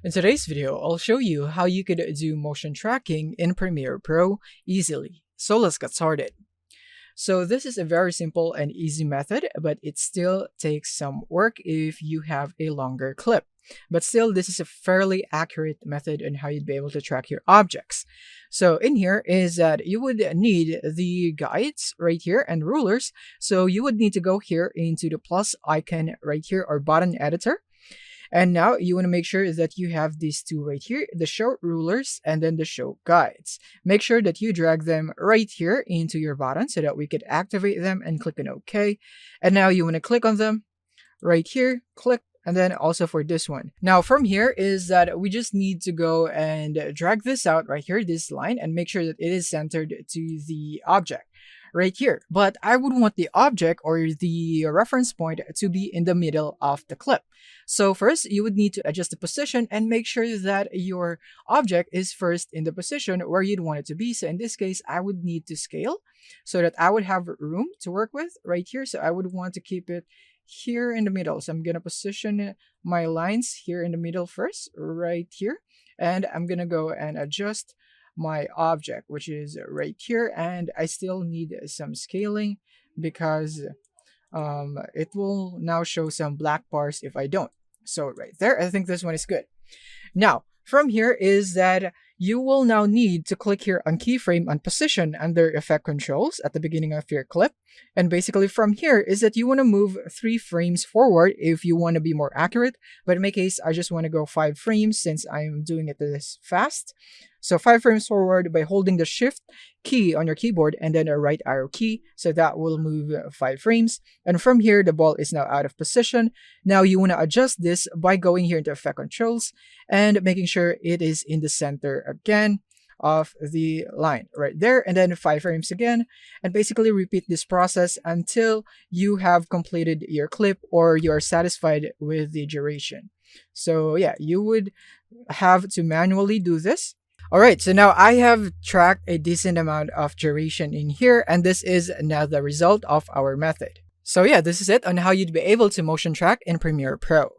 In today's video, I'll show you how you could do motion tracking in Premiere Pro easily. So let's get started. So this is a very simple and easy method, but it still takes some work if you have a longer clip. But still, this is a fairly accurate method on how you'd be able to track your objects. So in here is that you would need the guides right here and rulers. So you would need to go here into the plus icon right here or button editor. And now you want to make sure that you have these two right here, the show rulers and then the show guides. Make sure that you drag them right here into your button so that we could activate them and click on OK. And now you want to click on them right here, click, and then also for this one. Now from here is that we just need to go and drag this out right here, this line, and make sure that it is centered to the object right here. But I would want the object or the reference point to be in the middle of the clip. So first, you would need to adjust the position and make sure that your object is first in the position where you'd want it to be. So in this case, I would need to scale so that I would have room to work with right here. So I would want to keep it here in the middle. So I'm going to position my lines here in the middle first, right here. And I'm going to go and adjust my object, which is right here, and I still need some scaling because it will now show some black bars if I don't. So right there, I think this one is good. Now from here is that you will now need to click here on keyframe and position under effect controls at the beginning of your clip. And basically from here is that you want to move 3 frames forward if you want to be more accurate. But in my case, I just want to go 5 frames since I'm doing it this fast. So 5 frames forward by holding the shift key on your keyboard and then a right arrow key. So that will move 5 frames. And from here, the ball is now out of position. Now you want to adjust this by going here into effect controls and making sure it is in the center again of the line right there, and then 5 frames again, and basically repeat this process until you have completed your clip or you're satisfied with the duration. So yeah, you would have to manually do this. All right, so now I have tracked a decent amount of duration in here, and this is now the result of our method. So yeah, this is it on how you'd be able to motion track in Premiere Pro.